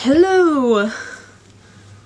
Hello!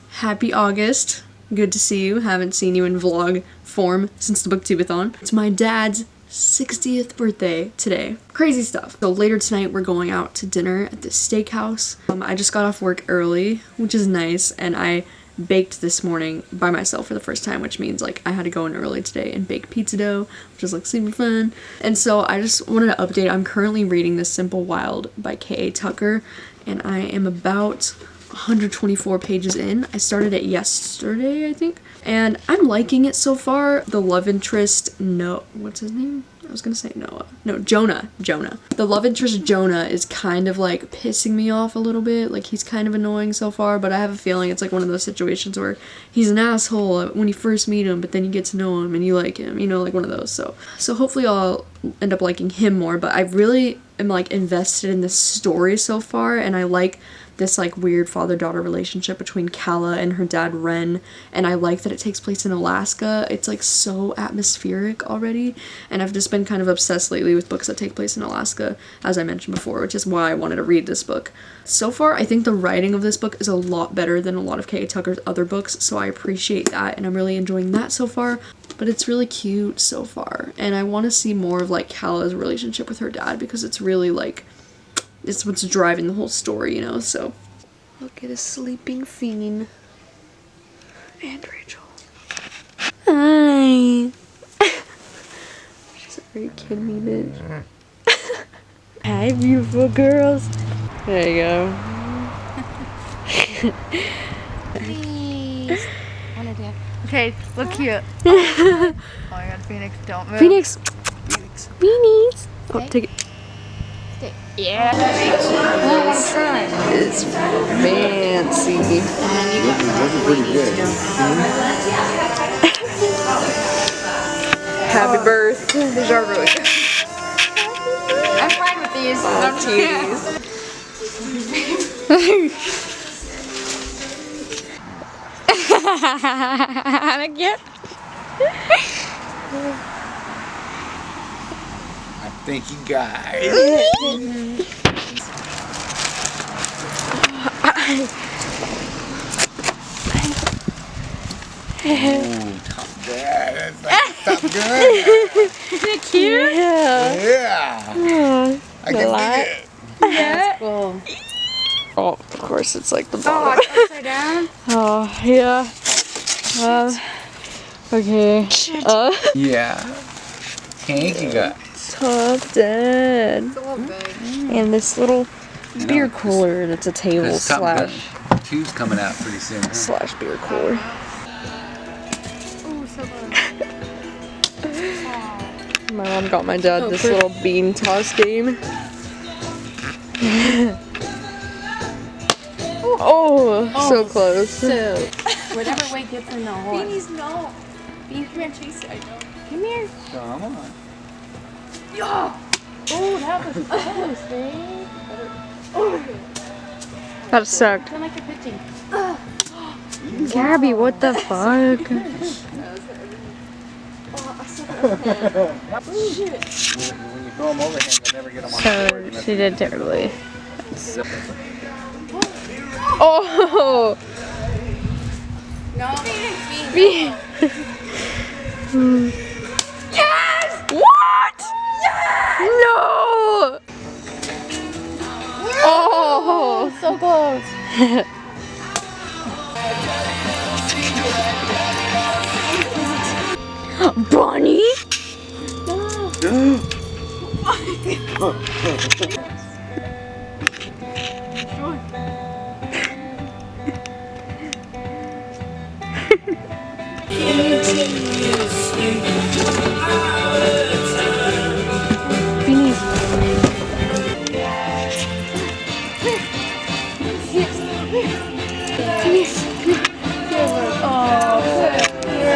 Happy August. Good to see you. Haven't seen you in vlog form since the booktubeathon. It's my dad's 60th birthday today. Crazy stuff. So later tonight we're going out to dinner at this steakhouse. I just got off work early, which is nice, and I baked this morning by myself for the first time, which means like I had to go in early today and bake pizza dough, which is like super fun. And so I just wanted to update. I'm currently reading The Simple Wild by K.A. Tucker, and I am about 124 pages in. I started it yesterday, I think, and I'm liking it so far. The love interest, what's his name? I was gonna say Noah. No, Jonah. The love interest Jonah is kind of like pissing me off a little bit. Like, he's kind of annoying so far, but I have a feeling it's like one of those situations where he's an asshole when you first meet him, but then you get to know him and you like him, you know, like one of those. So hopefully I'll end up liking him more, but I really am like invested in this story so far, and I like this like weird father-daughter relationship between Kala and her dad Ren, and I like that it takes place in Alaska. It's like so atmospheric already, and I've just been kind of obsessed lately with books that take place in Alaska, as I mentioned before, which is why I wanted to read this book. So far, I think the writing of this book is a lot better than a lot of K.A. Tucker's other books, so I appreciate that, and I'm really enjoying that so far. But it's really cute so far, and I want to see more of like Kala's relationship with her dad, because it's really like, it's what's driving the whole story, you know. So look at a sleeping fiend. And Rachel. Hi. Are you kidding me, bitch? Hi, beautiful girls. There you go. Please. Okay, look cute. Oh my god, Phoenix, don't move. Phoenix. Beanies. Oh, take it. Stay. Yeah. It's fancy. That's pretty good. Happy birthday. These are really good. I'm fine with these. I think you got it. Ooh, top bad. That's top good. Is it cute? Yeah. Yeah. I can dig it. Yeah. Cool. Oh, of course it's like the Oh, bottom. it's upside down? Oh, yeah. Okay. Yeah. Thank you guys. Top Dad. It's a little big. And this little beer cooler that's a table This Top Gun slash 2's coming out pretty soon. Huh? beer cooler. Oh, so good. My mom got my dad this little bean toss game. So close. So, whatever way gets in the hole. Beanies, no. Beanies can't chase it. Come here. Come on. Yeah. Oh, that was close, babe. That sucked. Sound like you're pitching. Gabby, what the fuck? When you throw them overhand, they never get them on the board. So she did terribly. Oh! No. Yes! What? Yes! No! Oh! So close. Bunny?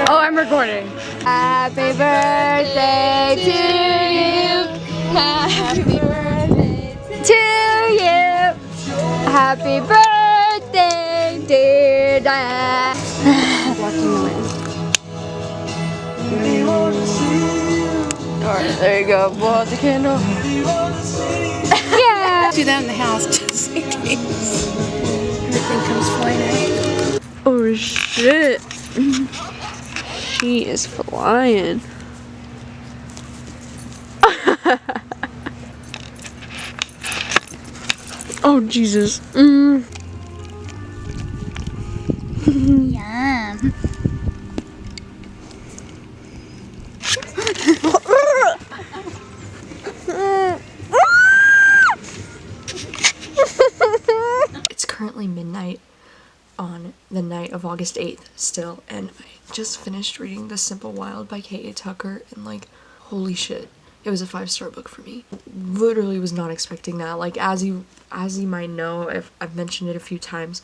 Oh, I'm recording. Happy birthday to you. Happy birthday To you. Happy birthday, dear Dad. Alright, there you go. Blow out the candle. Yeah. do that in the house just in case. and comes flying in. Oh shit. She is flying. Oh Jesus. Yum. It's currently midnight on the night of August 8th still, and I just finished reading The Simple Wild by K.A. Tucker, and like, holy shit, it was a 5-star book for me. Literally was not expecting that. Like, as you might know, if I've mentioned it a few times,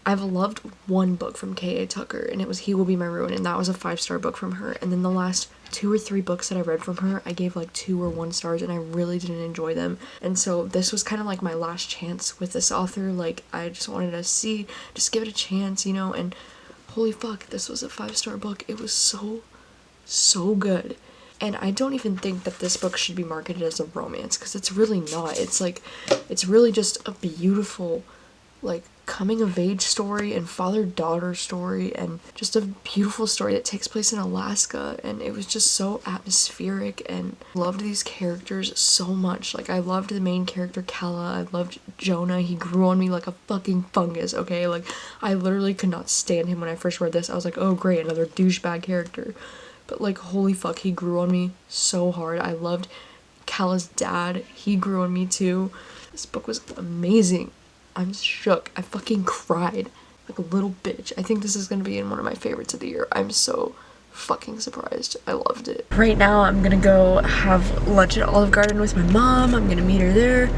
I've loved one book from K.A. Tucker, and it was He Will Be My Ruin, and that was a 5-star book from her. And then the last 2 or 3 books that I read from her, I gave like 2 or 1 stars, and I really didn't enjoy them. And so this was kind of like my last chance with this author. Like, I just wanted to just give it a chance, you know, and holy fuck, this was a 5-star book. It was so good. And I don't even think that this book should be marketed as a romance, because it's really not. It's like, it's really just a beautiful, like, coming of age story and father-daughter story, and just a beautiful story that takes place in Alaska, and it was just so atmospheric, and loved these characters so much. Like, I loved the main character Kala, I loved Jonah, he grew on me like a fucking fungus, okay? Like, I literally could not stand him when I first read this. I was like, oh great, another douchebag character. But like, holy fuck, he grew on me so hard. I loved Kala's dad, he grew on me too. This book was amazing. I'm shook. I fucking cried like a little bitch. I think this is gonna be in one of my favorites of the year. I'm so fucking surprised. I loved it. Right now I'm gonna go have lunch at Olive Garden with my mom. I'm gonna meet her there.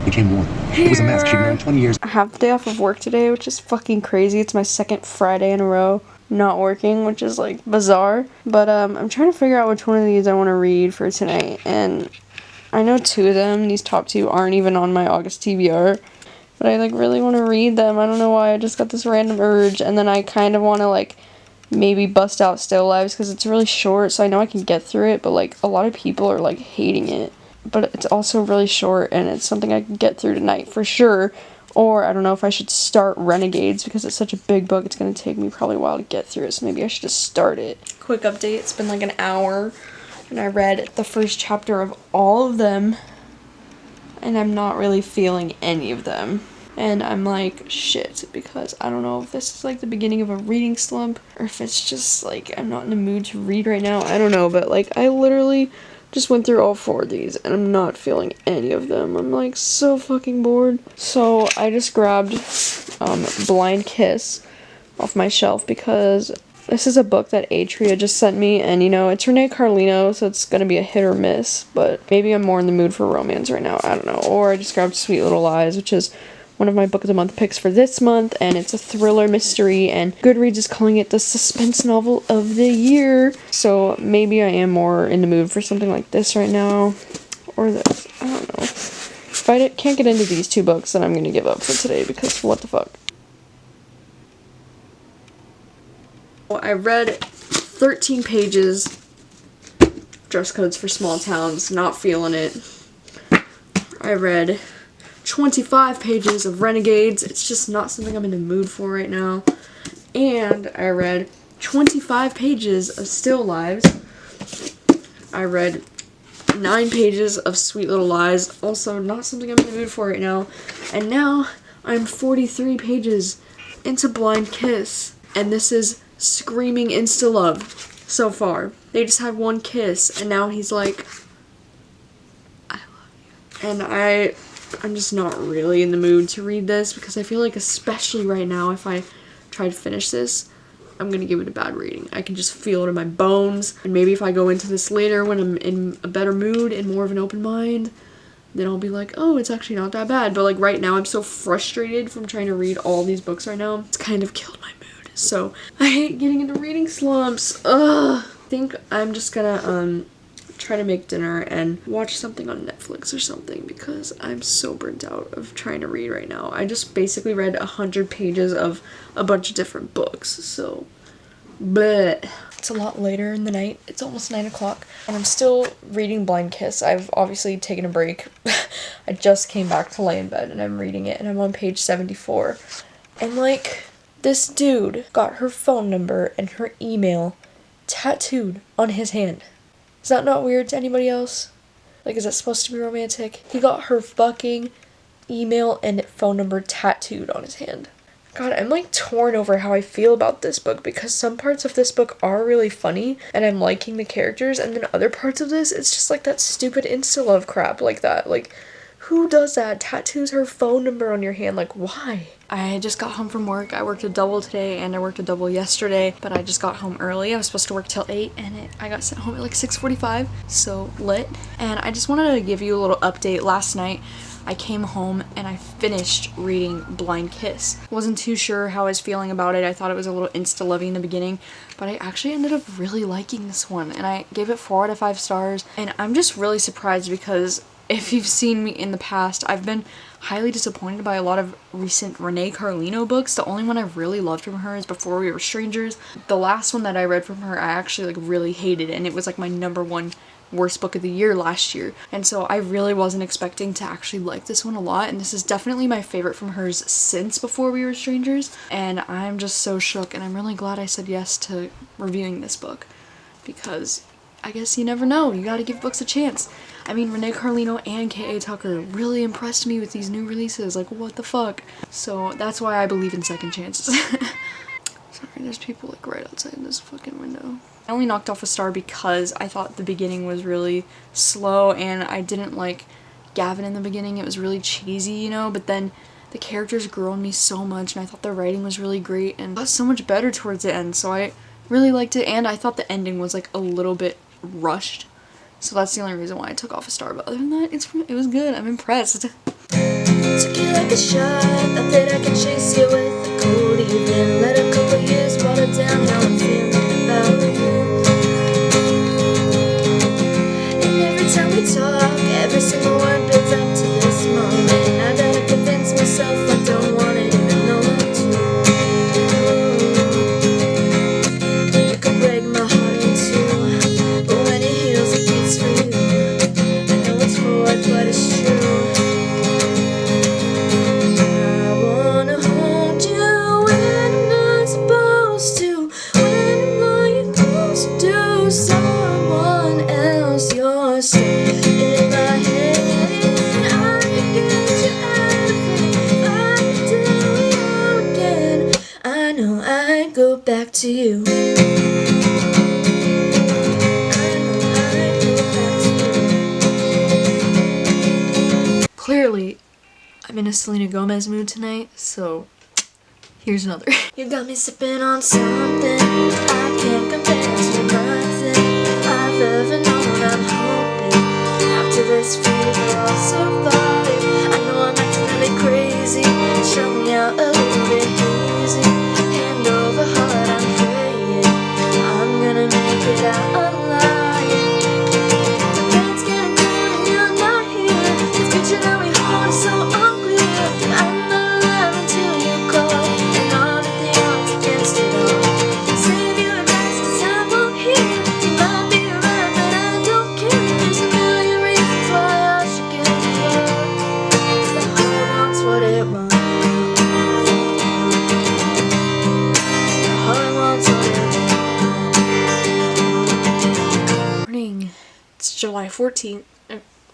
Became one. It was a mess. She'd known 20 years. I have the day off of work today, which is fucking crazy. It's my second Friday in a row not working, which is like bizarre. But I'm trying to figure out which one of these I want to read for tonight, and I know 2 of them. These top 2 aren't even on my August TBR. But I like really want to read them. I don't know why. I just got this random urge. And then I kind of want to like maybe bust out Still Lives because it's really short. So I know I can get through it. But like a lot of people are like hating it. But it's also really short. And it's something I can get through tonight for sure. Or I don't know if I should start Renegades because it's such a big book. It's going to take me probably a while to get through it. So maybe I should just start it. Quick update. It's been like an hour. And I read the first chapter of all of them. And I'm not really feeling any of them. And I'm like, shit, because I don't know if this is like the beginning of a reading slump or if it's just like I'm not in the mood to read right now. I don't know, but like I literally just went through all 4 of these and I'm not feeling any of them. I'm like so fucking bored. So I just grabbed Blind Kiss off my shelf because this is a book that Atria just sent me, and you know, it's Renee Carlino, so it's gonna be a hit or miss, but maybe I'm more in the mood for romance right now, I don't know. Or I just grabbed Sweet Little Lies, which is one of my book of the month picks for this month, and it's a thriller mystery, and Goodreads is calling it the suspense novel of the year, so maybe I am more in the mood for something like this right now, or this, I don't know. If I can't get into these 2 books, then I'm gonna give up for today, because what the fuck. I read 13 pages, dress codes for small towns, not feeling it. I read 25 pages of Renegades, it's just not something I'm in the mood for right now. And I read 25 pages of Still Lives. I read 9 pages of Sweet Little Lies, also not something I'm in the mood for right now. And now I'm 43 pages into Blind Kiss, and this is screaming insta-love so far. They just had 1 kiss, and now he's like, I love you. And I'm just not really in the mood to read this because I feel like, especially right now, if I try to finish this, I'm gonna give it a bad rating. I can just feel it in my bones. And maybe if I go into this later when I'm in a better mood and more of an open mind, then I'll be like, oh, it's actually not that bad. But like right now, I'm so frustrated from trying to read all these books right now. It's kind of killed my mood. So I hate getting into reading slumps. Ugh. I think I'm just gonna try to make dinner and watch something on Netflix or something because I'm so burnt out of trying to read right now. I just basically read 100 pages of a bunch of different books, so bleh. It's a lot later in the night. It's almost 9 o'clock and I'm still reading Blind Kiss. I've obviously taken a break. I just came back to lay in bed and I'm reading it and I'm on page 74. And like, this dude got her phone number and her email tattooed on his hand. Is that not weird to anybody else? Like, is that supposed to be romantic? He got her fucking email and phone number tattooed on his hand. God, I'm like torn over how I feel about this book, because some parts of this book are really funny and I'm liking the characters, and then other parts of this, it's just like that stupid insta-love crap like that. Like, who does that? Tattoos her phone number on your hand? Like, why? I just got home from work. I worked a double today and I worked a double yesterday, but I just got home early. I was supposed to work till 8 and I got sent home at like 6:45, so lit. And I just wanted to give you a little update. Last night, I came home and I finished reading Blind Kiss. Wasn't too sure how I was feeling about it. I thought it was a little insta-lovey in the beginning, but I actually ended up really liking this one, and I gave it 4 out of 5 stars. And I'm just really surprised because if you've seen me in the past, I've been highly disappointed by a lot of recent Renee Carlino books. The only one I've really loved from her is Before We Were Strangers. The last one that I read from her, I actually like really hated, and it was like my #1 worst book of the year last year. And so I really wasn't expecting to actually like this one a lot, and this is definitely my favorite from hers since Before We Were Strangers. And I'm just so shook, and I'm really glad I said yes to reviewing this book, because I guess you never know, you gotta give books a chance. I mean, Renee Carlino and K.A. Tucker really impressed me with these new releases, like what the fuck. So that's why I believe in second chances. Sorry, there's people like right outside this fucking window. I only knocked off a star because I thought the beginning was really slow, and I didn't like Gavin in the beginning. It was really cheesy, you know, but then the characters grew on me so much, and I thought the writing was really great and got so much better towards the end, so I really liked it. And I thought the ending was like a little bit rushed, so that's the only reason why I took off a star. But other than that, it was good. I'm impressed. Took you like a shot, thought that I could chase you with a cold evening. Let a couple years water down how I'm feeling about you. And every time we talk, every single word builds up to this moment. I gotta convince myself I don't want it, even though I do. You can break my heart in two, but when it heals it beats for you. I know it's forward, but it's true. Back to you. Clearly, I'm in a Selena Gomez mood tonight, so here's another. You got me sipping on something I can't compare to nothing I've ever known. I'm hoping after this fever I'll survive. I know I'm acting really crazy, show me out a little bit hazy. Hand over heart, I'm praying I'm gonna make it out alive. The bed's getting cold and you're not here. This picture that we hold is so unclear. I'm not alive until you call, and all of the odds against it all. Save your advice 'cause I won't hear. You might be right, but I don't care. There's a million reasons why I should give you up. The heart wants what it wants. It's July 14th.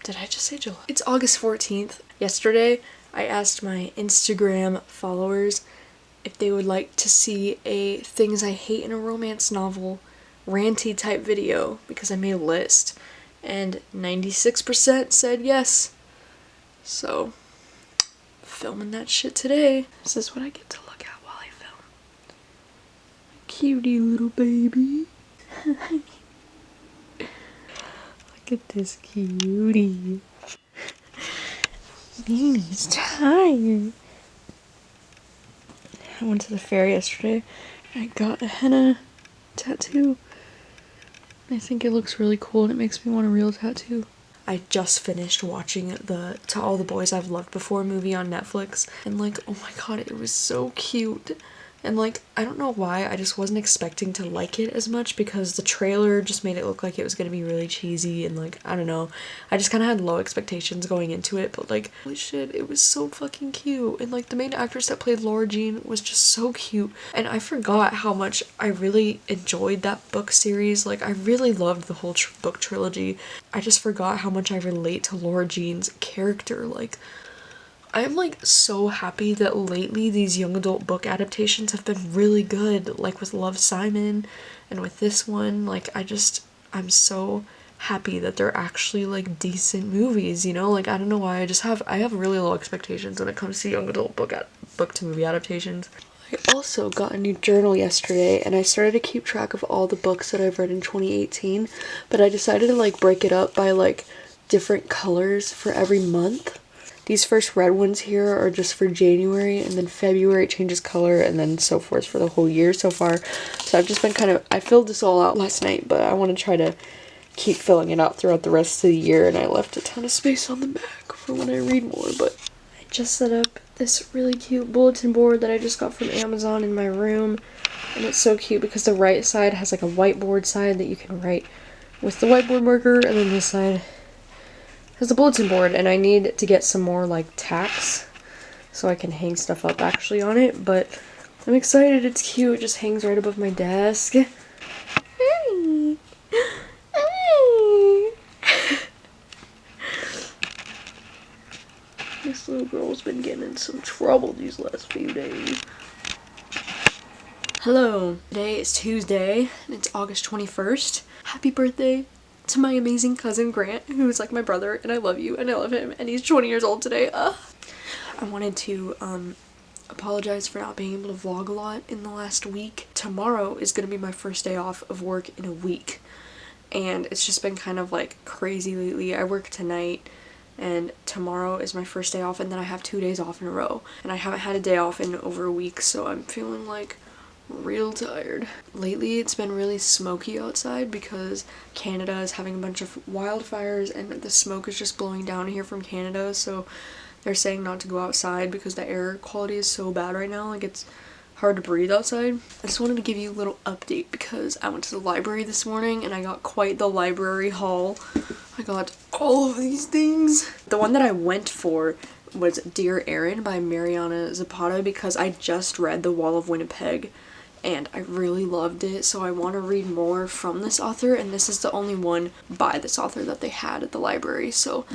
Did I just say July? It's August 14th. Yesterday, I asked my Instagram followers if they would like to see a things I hate in a romance novel ranty type video, because I made a list, and 96% said yes. So, filming that shit today. This is what I get to look at while I film. Cutie little baby. Look at this cutie. Beanie's tired. I went to the fair yesterday and I got a henna tattoo. I think it looks really cool and it makes me want a real tattoo. I just finished watching the To All the Boys I've Loved Before movie on Netflix, and like, oh my god, it was so cute. and like I don't know why, I just wasn't expecting to like it as much because the trailer just made it look like it was gonna be really cheesy, and like I don't know, I just kind of had low expectations going into it, but like holy shit, it was so fucking cute, and like the main actress that played Laura Jean was just so cute, and I forgot how much I really enjoyed that book series. Like I really loved the whole book trilogy. I just forgot how much I relate to Laura Jean's character. Like I'm like so happy that lately these young adult book adaptations have been really good, like with Love, Simon and with this one. Like I'm so happy that they're actually like decent movies, you know? Like I don't know why, I have really low expectations when it comes to young adult book to movie adaptations. I also got a new journal yesterday, and I started to keep track of all the books that I've read in 2018, but I decided to like break it up by like different colors for every month. These first red ones here are just for January, and then February it changes color, and then so forth for the whole year so far. So I've just been I filled this all out last night, but I want to try to keep filling it out throughout the rest of the year, and I left a ton of space on the back for when I read more. But I just set up this really cute bulletin board that I just got from Amazon in my room, and it's so cute because the right side has like a whiteboard side that you can write with the whiteboard marker, and then this side has the bulletin board, and I need to get some more like tacks so I can hang stuff up actually on it, but I'm excited. It's cute. It just hangs right above my desk. Hey. Hey. This little girl's been getting in some trouble these last few days. Hello. Today is Tuesday, and it's August 21st. Happy birthday to my amazing cousin Grant, who is like my brother, and I love you, and I love him, and he's 20 years old today. I wanted to apologize for not being able to vlog a lot in the last week. Tomorrow is gonna be my first day off of work in a week, and it's just been kind of like crazy lately. I work tonight, and tomorrow is my first day off, and then I have 2 days off in a row, and I haven't had a day off in over a week, so I'm feeling like real tired. Lately it's been really smoky outside because Canada is having a bunch of wildfires, and the smoke is just blowing down here from Canada, so they're saying not to go outside because the air quality is so bad right now. Like it's hard to breathe outside. I just wanted to give you a little update because I went to the library this morning and I got quite the library haul. I got all of these things. The one that I went for was Dear Erin by Mariana Zapata because I just read The Wall of Winnipeg and I really loved it, so I want to read more from this author, and this is the only one by this author that they had at the library, so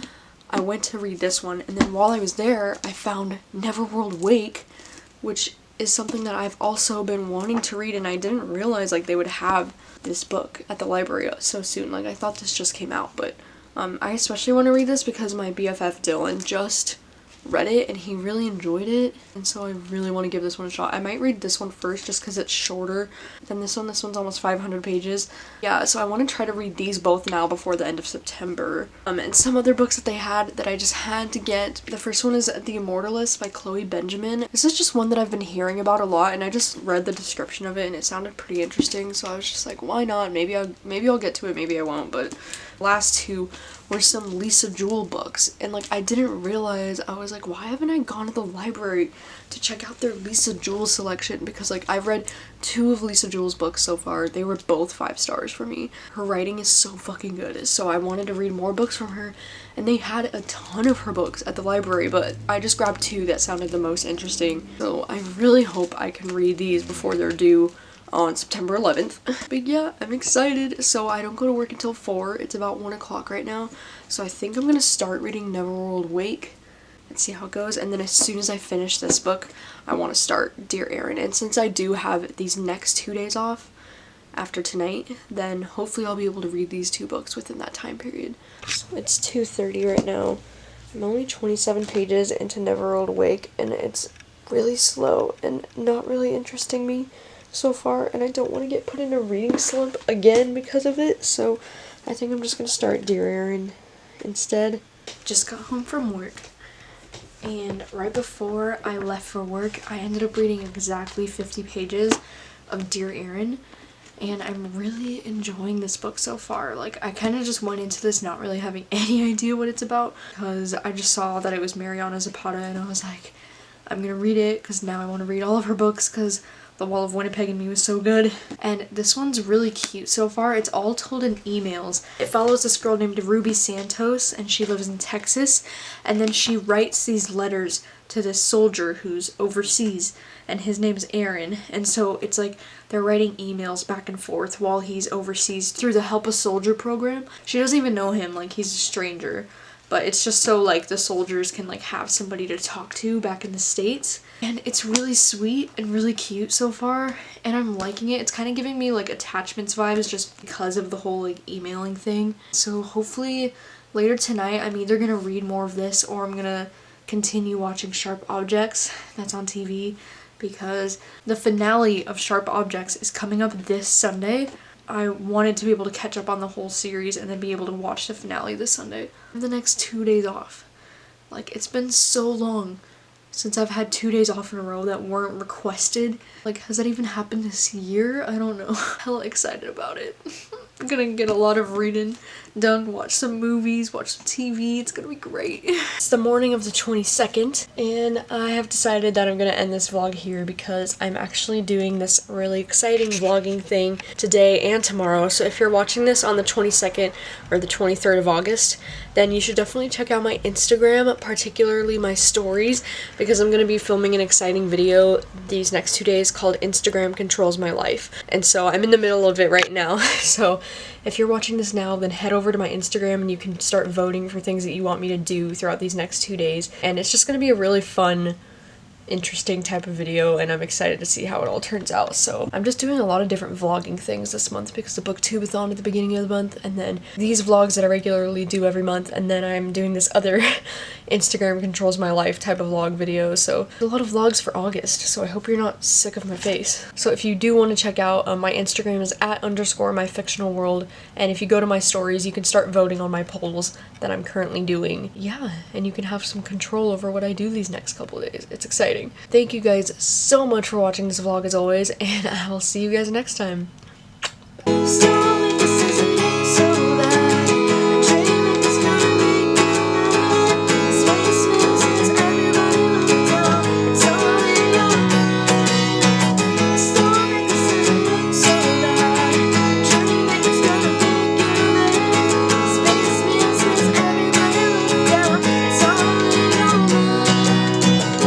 I went to read this one. And then while I was there I found Neverworld Wake, which is something that I've also been wanting to read, and I didn't realize like they would have this book at the library so soon. Like I thought this just came out, but I especially want to read this because my BFF Dylan just read it and he really enjoyed it, and so I really want to give this one a shot. I might read this one first just because it's shorter than this one. This one's almost 500 pages. Yeah, so I want to try to read these both now before the end of September. And some other books that they had that I just had to get. The first one is The Immortalist by Chloe Benjamin. This is just one that I've been hearing about a lot, and I just read the description of it and it sounded pretty interesting, so I was just like, why not? Maybe I'll get to it, maybe I won't. But last two were some Lisa Jewell books, and like I didn't realize, I was like, why haven't I gone to the library to check out their Lisa Jewell selection? Because like I've read 2 of Lisa Jewell's books so far. They were both 5 stars for me. Her writing is so fucking good, so I wanted to read more books from her, and they had a ton of her books at the library, but I just grabbed 2 that sounded the most interesting. So I really hope I can read these before they're due on September 11th. But yeah, I'm excited. So I don't go to work until 4. It's about 1 o'clock right now. So I think I'm gonna start reading Neverworld Wake and see how it goes. And then as soon as I finish this book, I want to start Dear Erin. And since I do have these next 2 days off after tonight, then hopefully I'll be able to read these 2 books within that time period. So it's 2:30 right now. I'm only 27 pages into Neverworld Wake, and it's really slow and not really interesting me so far, and I don't want to get put in a reading slump again because of it, so I think I'm just going to start Dear Erin instead. Just got home from work, and right before I left for work, I ended up reading exactly 50 pages of Dear Erin, and I'm really enjoying this book so far. Like, I kind of just went into this not really having any idea what it's about, because I just saw that it was Mariana Zapata, and I was like, I'm gonna read it, because now I want to read all of her books, because The Wall of Winnipeg and Me was so good. And this one's really cute so far. It's all told in emails. It follows this girl named Ruby Santos, and she lives in Texas. And then she writes these letters to this soldier who's overseas, and his name's Aaron. And so it's like they're writing emails back and forth while he's overseas through the Help a Soldier program. She doesn't even know him, like he's a stranger. But it's just so like the soldiers can like have somebody to talk to back in the States. And it's really sweet and really cute so far, and I'm liking it. It's kind of giving me like attachments vibes just because of the whole like emailing thing. So hopefully later tonight I'm either gonna read more of this or I'm gonna continue watching Sharp Objects that's on TV, because the finale of Sharp Objects is coming up this Sunday. I wanted to be able to catch up on the whole series and then be able to watch the finale this Sunday. The next 2 days off. Like, it's been so long since I've had 2 days off in a row that weren't requested. Like, has that even happened this year? I don't know. Hella excited about it. I'm gonna get a lot of reading done, watch some movies, watch some TV. It's gonna be great. It's the morning of the 22nd, and I have decided that I'm gonna end this vlog here because I'm actually doing this really exciting vlogging thing today and tomorrow. So if you're watching this on the 22nd or the 23rd of August, then you should definitely check out my Instagram, particularly my stories, because I'm gonna be filming an exciting video these next 2 days called Instagram Controls My Life. And so I'm in the middle of it right now. So if you're watching this now, then head over to my Instagram and you can start voting for things that you want me to do throughout these next 2 days. And it's just going to be a really fun, interesting type of video, and I'm excited to see how it all turns out. So I'm just doing a lot of different vlogging things this month because the booktubeathon at the beginning of the month, and then these vlogs that I regularly do every month, and then I'm doing this other Instagram Controls My Life type of vlog video. So a lot of vlogs for August, so I hope you're not sick of my face. So if you do want to check out, my Instagram is @_myfictionalworld, and if you go to my stories, you can start voting on my polls that I'm currently doing. Yeah, and you can have some control over what I do these next couple of days. It's exciting. Thank you guys so much for watching this vlog as always, and I will see you guys next time.